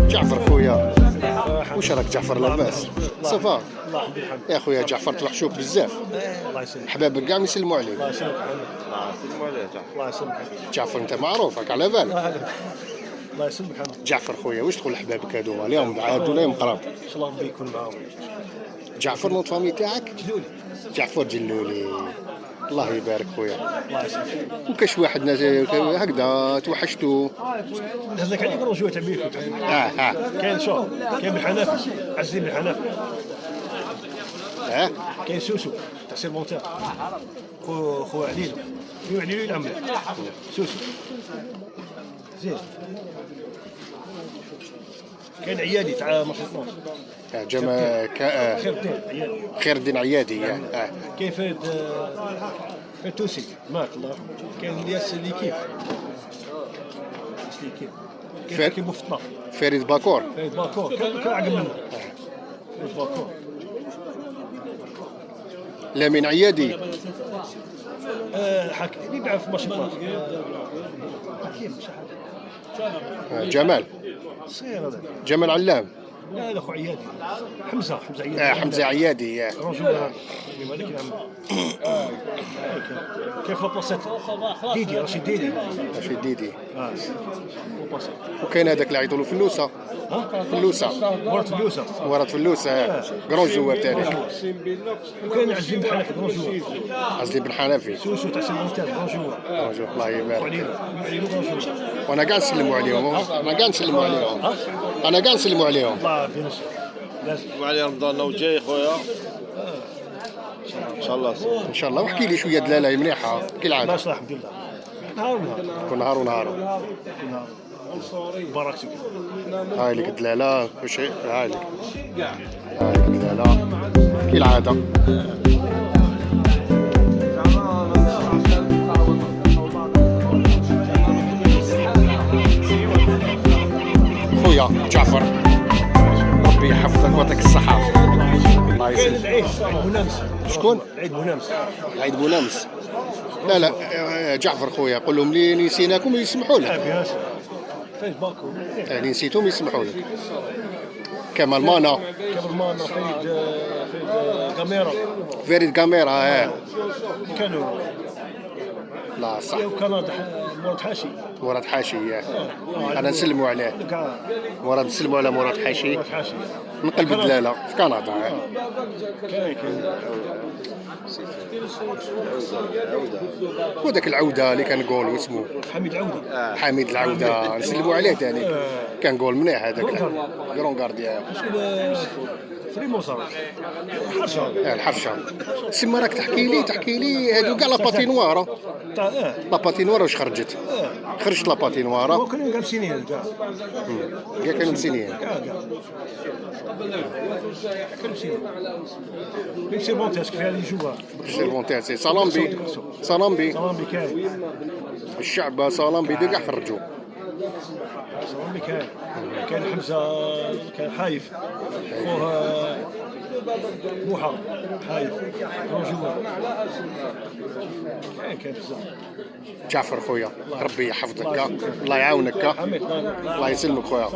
جعفر خويا، واش راك جعفر لاباس؟ صافا الله يحمد. يا خويا جعفر توحشوك بزاف، الله يسلمك. حبابك كاع يسلموا عليك. الله يسلمك محمد. الله يسلمك. جعفر انت معروف راك على بالك. الله يسلمك محمد. جعفر خويا واش تقول لحبابك هذوما اليوم بعاد ولا يوم قراب؟ ان شاء الله ربي يكون معاهم. جعفر نوض فامي تاعك؟ جلولي. جعفر جلولي، الله يبارك خويا. الله يسلمك. وكاش واحد ناس هكذا توحشتو؟ هذاك عليك رجوع تاع بيكو. كاين شو كاين بالحنافي عزيز بالحنافي. كاين سوسو تاع سير مونتير خو عليلو عليلو يلعب سوسو زين. كاين عيادي تاع مارشي 12 جمال خير الدين عيادي. خير الدين عيادي. كاين فريد توسي مات الله يرحمه. كاين الياس ليكيب كاين كيبو في الطاف فريد باكور. فريد باكور كان عقب منه فريد باكور. لامين عيادي. حكي اللي يلعب في ماتش حكيم جمال صغير هذا. جمال علام. لا هذا اخو عيادي. حمزه عيادي. حمزه عيادي. رجل هذاك يعمل كيف لابلاصات ديدي رشيد ديدي. رشيد ديدي. لابلاصات. وكاين هذاك اللي عيطوا له فلوسه. فلوسه ورد فلوسه. ورد فلوسه. كرون جوار ثاني. وكاين عزيز بن حنفي كرون جوار. عزيز بن حنفي. سوسو تاع سيمونتال كرون جوار. الله يبارك. وعليلو كرون جوار. وانا كاع نسلموا عليهم. انا كاع نسلموا عليهم. انا كاع نسلموا عليهم. الله في نص لازم. وعلي رمضان وجاي خويا ان شاء الله. ان شاء الله. واحكي لي شويه دلاله مليحه كالعاده. ما شاء الله الحمد لله. نهار ونهار. كل نهار ونهار. بارك فيك. هاي لك دلاله وش هاي لك. هاي لك دلاله كالعاده. خويا جعفر ربي يحفظك ويعطيك الصحة. الله كاين يسلمك. العيد بونامس. شكون؟ عيد بونامس. عيد بونامس. لا جعفر خويا قول لهم لي نسيناكم يسمحوا لك. بيان سور. فايز باكو. اللي نسيتهم يسمحوا لك. كمال مانا. كمال مانا فايد كاميرا. فريد كاميرا. كانوا لا صح. يا كندا مراد حاشي. مراد حاشي. انا نسلموا عليه. مراد نسلموا على مراد حاشي مراد حاشي من قلب الدلاله في كندا. كاين وذاك العوده اللي كنقول اسمه حميد العودي. حميد العوده نسلموا عليه ثاني. كنقول مليح هذاك كرون غارديان. فريمون صار الحرشه. سما راك تحكي لي هادو كاع لاباتينوار. تاع لاباتينوار واش خرجت؟ خرجت لاباتينوار كانوا كاع مسينين كاع كانوا مسينين. كاع كانوا مسينين. نمشي بونتاس كيف اللي جوا سيرفونتاسي صالامبي صلامبي كاين. الشعب صالامبي كاع خرجوا. صلامبي كاين حمزه كان حايف خوه بوحه حايف رجوع كاين بزاف. جعفر خويا ربي يحفظك الله يعاونك الله يسلمك خويا.